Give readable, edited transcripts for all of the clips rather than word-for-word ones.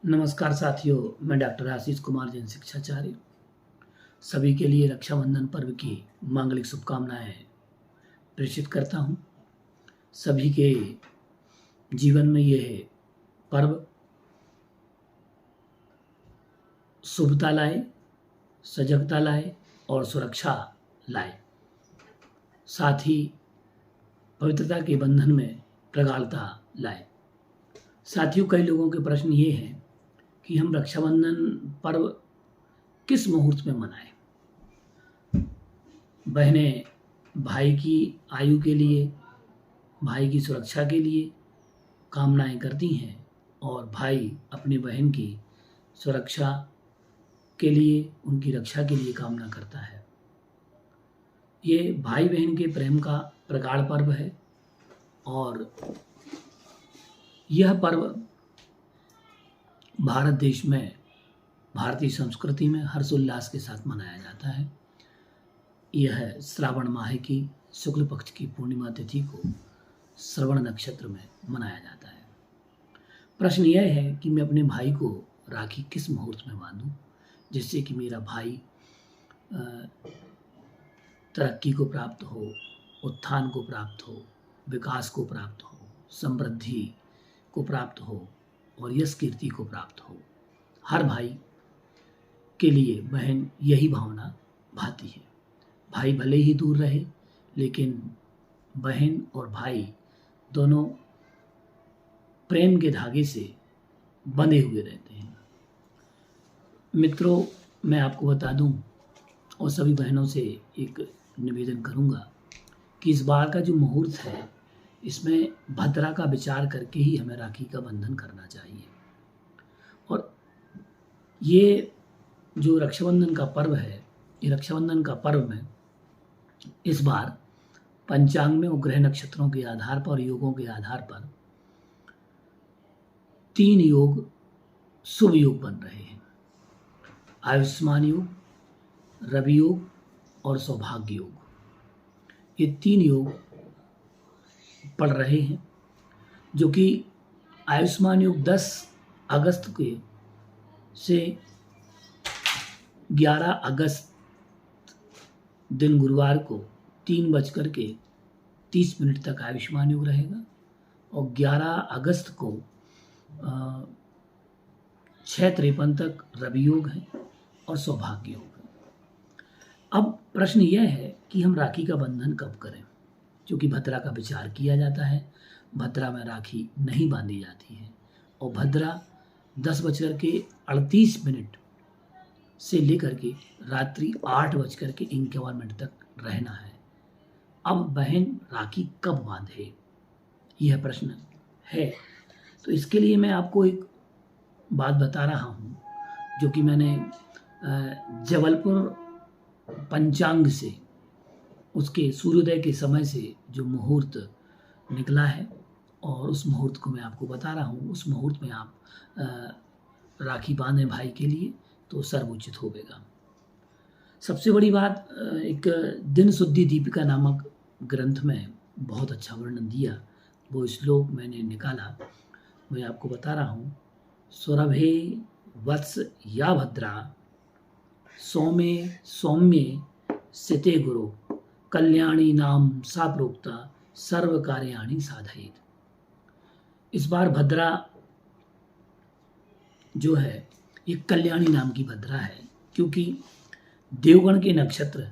नमस्कार साथियों, मैं डॉक्टर आशीष कुमार जैन शिक्षाचार्य सभी के लिए रक्षाबंधन पर्व की मांगलिक शुभकामनाएं प्रेषित करता हूं। सभी के जीवन में यह पर्व शुभता लाए, सजगता लाए और सुरक्षा लाए, साथ ही पवित्रता के बंधन में प्रगाढ़ता लाए। साथियों, कई लोगों के प्रश्न ये हैं कि हम रक्षाबंधन पर्व किस मुहूर्त में मनाएं। बहनें भाई की आयु के लिए, भाई की सुरक्षा के लिए कामनाएं करती हैं और भाई अपनी बहन की सुरक्षा के लिए, उनकी रक्षा के लिए कामना करता है। ये भाई बहन के प्रेम का प्रगाढ़ पर्व है और यह पर्व भारत देश में, भारतीय संस्कृति में हर्षोल्लास के साथ मनाया जाता है। यह श्रावण माह की शुक्ल पक्ष की पूर्णिमा तिथि को श्रवण नक्षत्र में मनाया जाता है। प्रश्न यह है कि मैं अपने भाई को राखी किस मुहूर्त में बांधूं जिससे कि मेरा भाई तरक्की को प्राप्त हो, उत्थान को प्राप्त हो, विकास को प्राप्त हो, समृद्धि को प्राप्त हो और यश कीर्ति को प्राप्त हो। हर भाई के लिए बहन यही भावना भाती है। भाई भले ही दूर रहे, लेकिन बहन और भाई दोनों प्रेम के धागे से बंधे हुए रहते हैं। मित्रों, मैं आपको बता दूं और सभी बहनों से एक निवेदन करूंगा कि इस बार का जो मुहूर्त है, इसमें भद्रा का विचार करके ही हमें राखी का बंधन करना चाहिए। और ये जो रक्षाबंधन का पर्व है, ये रक्षाबंधन का पर्व में इस बार पंचांग में और ग्रह नक्षत्रों के आधार पर, योगों के आधार पर 3 योग, शुभ योग बन रहे हैं। आयुष्मान योग, रवि योग और सौभाग्य योग। ये 3 योग पड़ रहे हैं, जो कि आयुष्मान योग 10 अगस्त के से 11 अगस्त दिन गुरुवार को 3:30 तक आयुष्मान योग रहेगा और 11 अगस्त को 6:53 तक रवि योग है और सौभाग्य योग है। अब प्रश्न यह है कि हम राखी का बंधन कब करें, क्योंकि भद्रा का विचार किया जाता है। भद्रा में राखी नहीं बांधी जाती है और भद्रा 10:38 से लेकर के रात्रि 8:51 तक रहना है। अब बहन राखी कब बांधे, यह प्रश्न है। तो इसके लिए मैं आपको एक बात बता रहा हूँ, जो कि मैंने जबलपुर पंचांग से, उसके सूर्योदय के समय से जो मुहूर्त निकला है और उस मुहूर्त को मैं आपको बता रहा हूँ। उस मुहूर्त में आप राखी बांधें भाई के लिए तो सर्वोचित होगा। सबसे बड़ी बात, एक दिन शुद्धि दीपिका नामक ग्रंथ में बहुत अच्छा वर्णन दिया, वो श्लोक मैंने निकाला, मैं आपको बता रहा हूँ। सौरभे वत्स या भद्रा सौम्ये सौम्ये सिते गुरु कल्याणी नाम सा प्रोक्ता सर्व कार्याणि साधयेत्। इस बार भद्रा जो है, ये कल्याणी नाम की भद्रा है, क्योंकि देवगण के नक्षत्र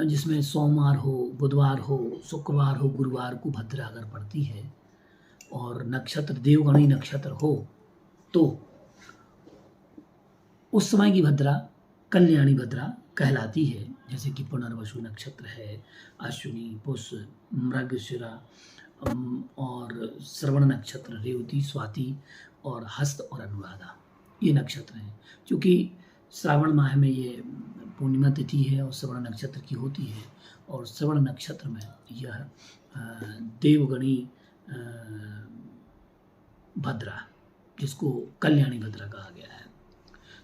जिसमें सोमवार हो, बुधवार हो, शुक्रवार हो, गुरुवार को भद्रा अगर पड़ती है और नक्षत्र देवगणी नक्षत्र हो, तो उस समय की भद्रा कल्याणी भद्रा कहलाती है। जैसे कि पुनर्वसु नक्षत्र है, अश्विनी, पुष्य, मृगशिरा और श्रवण नक्षत्र, रेवती, स्वाति और हस्त और अनुराधा, ये नक्षत्र हैं। क्योंकि श्रावण माह में ये पूर्णिमा तिथि है और श्रवण नक्षत्र की होती है, और श्रवण नक्षत्र में यह देवगणी भद्रा, जिसको कल्याणी भद्रा कहा गया है,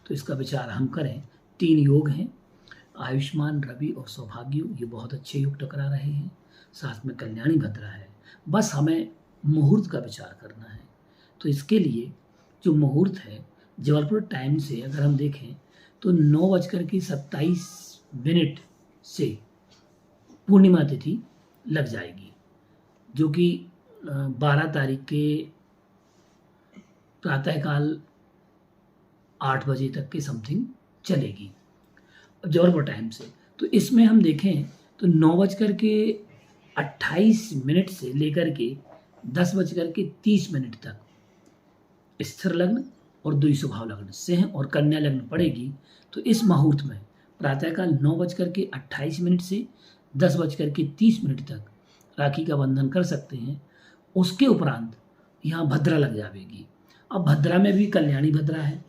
तो इसका विचार हम करें। 3 योग हैं, आयुष्मान, रवि और सौभाग्य योग। ये बहुत अच्छे योग टकरा रहे हैं, साथ में कल्याणी भद्रा है। बस हमें मुहूर्त का विचार करना है। तो इसके लिए जो मुहूर्त है जबलपुर टाइम से अगर हम देखें तो 9:27 से पूर्णिमा तिथि लग जाएगी, जो कि 12 तारीख के प्रातःकाल 8 बजे तक के समथिंग चलेगी जबलपुर टाइम से। तो इसमें हम देखें तो 9:28 से लेकर के 10:30 तक स्थिर लग्न और द्विस्वभाव लग्न सिंह और कन्या लग्न पड़ेगी। तो इस मुहूर्त में प्रातःकाल 9:28 से 10:30 तक राखी का बंधन कर सकते हैं। उसके उपरांत यहाँ भद्रा लग जाएगी। अब भद्रा में भी कल्याणी भद्रा है,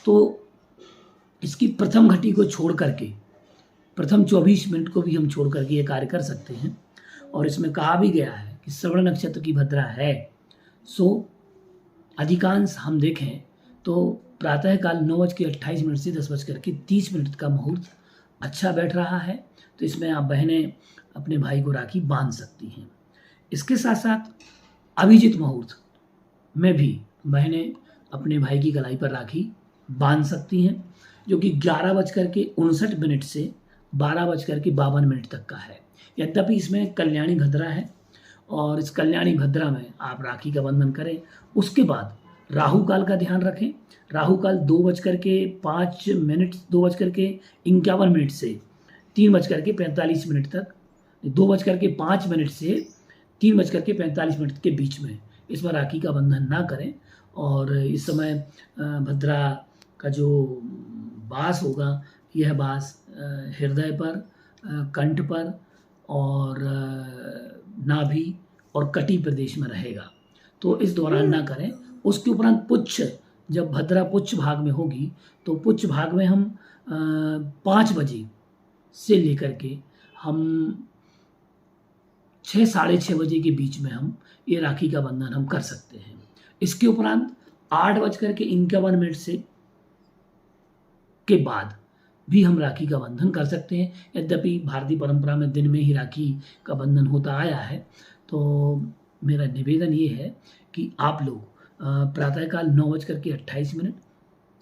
तो इसकी प्रथम घटी को छोड़ करके प्रथम 24 मिनट को भी हम छोड़ करके ये कार्य कर सकते हैं। और इसमें कहा भी गया है कि श्रवण नक्षत्र की भद्रा है। सो अधिकांश हम देखें तो प्रातःकाल 9:28 से 10:30 का मुहूर्त अच्छा बैठ रहा है। तो इसमें आप बहनें अपने भाई को राखी बांध सकती हैं। इसके साथ साथ अभिजीत मुहूर्त में भी बहनें अपने भाई की कलाई पर राखी बांध सकती हैं, जो कि 11:59 से 12:52 तक का है। यद्यपि इसमें कल्याणी भद्रा है और इस कल्याणी भद्रा में आप राखी का बंधन करें। उसके बाद राहु काल का ध्यान रखें। राहु काल 2:05 2:51 से 3:45 तक, 2:05 से 3:45 के बीच में इसमें राखी का बंधन ना करें। और इस समय भद्रा का जो बास होगा, यह बास हृदय पर, कंठ पर और नाभि और कटी प्रदेश में रहेगा, तो इस दौरान ना करें। उसके उपरांत पुच्छ, जब भद्रा पुच्छ भाग में होगी तो पुच्छ भाग में हम 5 बजे से लेकर के हम 6 साढ़े 6 बजे के बीच में हम ये राखी का बंधन हम कर सकते हैं। इसके उपरांत 8:51 से के बाद भी हम राखी का बंधन कर सकते हैं। यद्यपि भारतीय परंपरा में दिन में ही राखी का बंधन होता आया है, तो मेरा निवेदन ये है कि आप लोग प्रातःकाल 9:28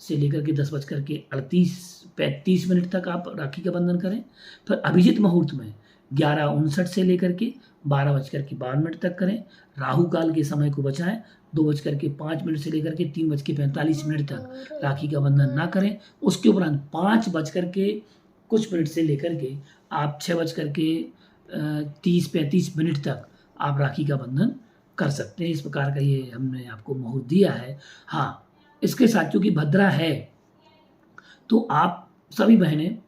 से लेकर के 10:35 तक आप राखी का बंधन करें। फिर अभिजीत मुहूर्त में 11:59 से लेकर के 12:52 तक करें। राहु काल के समय को बचाएं। 2:05 से लेकर के 3:45 तक राखी का बंधन ना करें। उसके उपरांत 5:00 से लेकर के आप 6:30-35 तक आप राखी का बंधन कर सकते हैं। इस प्रकार का ये हमने आपको मुहूर्त दिया है। हाँ, इसके साथ चूँकि भद्रा है तो आप सभी बहनें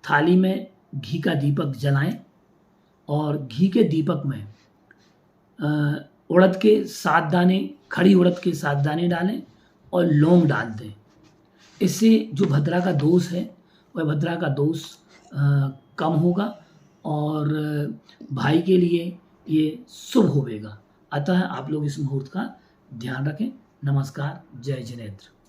थाली में घी का दीपक जलाएं और घी के दीपक में उड़द के 7 दाने, खड़ी उड़द के 7 दाने डालें और लौंग डाल दें। इससे जो भद्रा का दोष है वह भद्रा का दोष कम होगा और भाई के लिए ये शुभ होवेगा। अतः आप लोग इस मुहूर्त का ध्यान रखें। नमस्कार, जय जिनेंद्र।